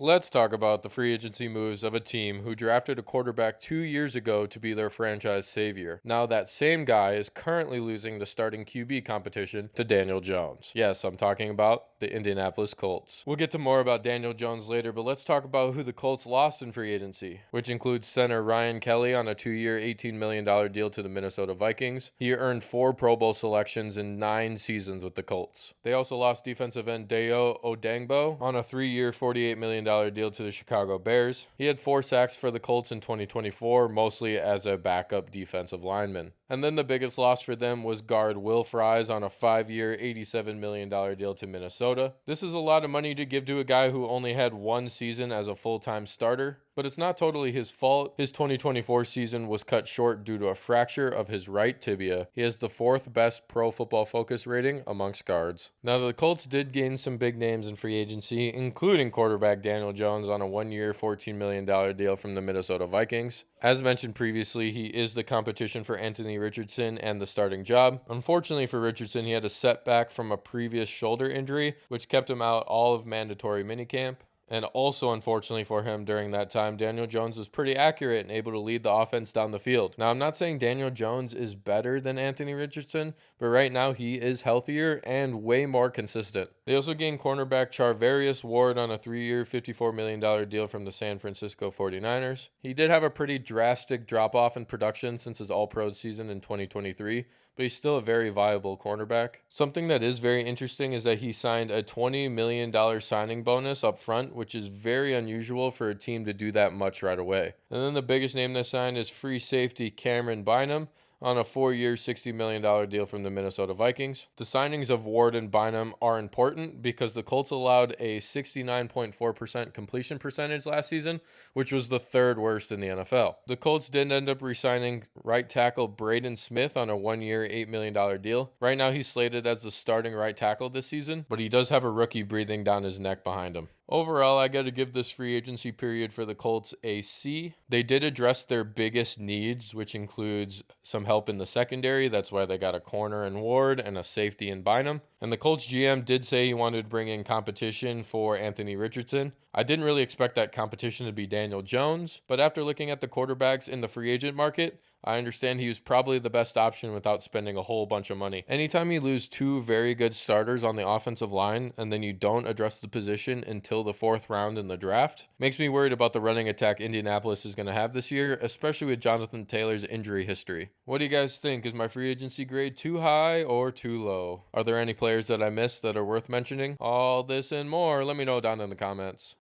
Let's talk about the free agency moves of a team who drafted a quarterback 2 years ago to be their franchise savior. Now, that same guy is currently losing the starting QB competition to Daniel Jones. Yes, I'm talking about the Indianapolis Colts. We'll get to more about Daniel Jones later, but let's talk about who the Colts lost in free agency, which includes center Ryan Kelly on a 2-year, $18 million deal to the Minnesota Vikings. He earned 4 Pro Bowl selections in 9 seasons with the Colts. They also lost defensive end Dayo Odangbo on a 3-year, $48 million deal to the Chicago Bears. He had 4 sacks for the Colts in 2024, mostly as a backup defensive lineman. And then the biggest loss for them was guard Will Fries on a 5-year, $87 million deal to Minnesota. This is a lot of money to give to a guy who only had 1 season as a full-time starter, but it's not totally his fault. His 2024 season was cut short due to a fracture of his right tibia. He has the 4th best Pro Football Focus rating amongst guards. Now, the Colts did gain some big names in free agency, including quarterback Daniel Jones on a 1-year, $14 million deal from the Minnesota Vikings. As mentioned previously, he is the competition for Anthony Richardson and the starting job. Unfortunately for Richardson, he had a setback from a previous shoulder injury, which kept him out all of mandatory minicamp. And also, unfortunately for him, during that time, Daniel Jones was pretty accurate and able to lead the offense down the field. Now, I'm not saying Daniel Jones is better than Anthony Richardson, but right now he is healthier and way more consistent. They also gained cornerback Charvarius Ward on a 3-year, $54 million deal from the San Francisco 49ers. He did have a pretty drastic drop-off in production since his All-Pro season in 2023, but he's still a very viable cornerback. Something that is very interesting is that he signed a $20 million signing bonus up front, which is very unusual for a team to do that much right away. And then the biggest name they signed is free safety Cameron Bynum on a 4-year, $60 million deal from the Minnesota Vikings. The signings of Ward and Bynum are important because the Colts allowed a 69.4% completion percentage last season, which was the 3rd worst in the NFL. The Colts did end up re-signing right tackle Braden Smith on a 1-year, $8 million deal. Right now he's slated as the starting right tackle this season, but he does have a rookie breathing down his neck behind him. Overall, I got to give this free agency period for the Colts a C. They did address their biggest needs, which includes some help in the secondary. That's why they got a corner in Ward and a safety in Bynum. And the Colts GM did say he wanted to bring in competition for Anthony Richardson. I didn't really expect that competition to be Daniel Jones, but after looking at the quarterbacks in the free agent market, I understand he was probably the best option without spending a whole bunch of money. Anytime you lose 2 very good starters on the offensive line and then you don't address the position until the 4th round in the draft, makes me worried about the running attack Indianapolis is going to have this year, especially with Jonathan Taylor's injury history. What do you guys think? Is my free agency grade too high or too low? Are there any players that I missed that are worth mentioning? All this and more, let me know down in the comments.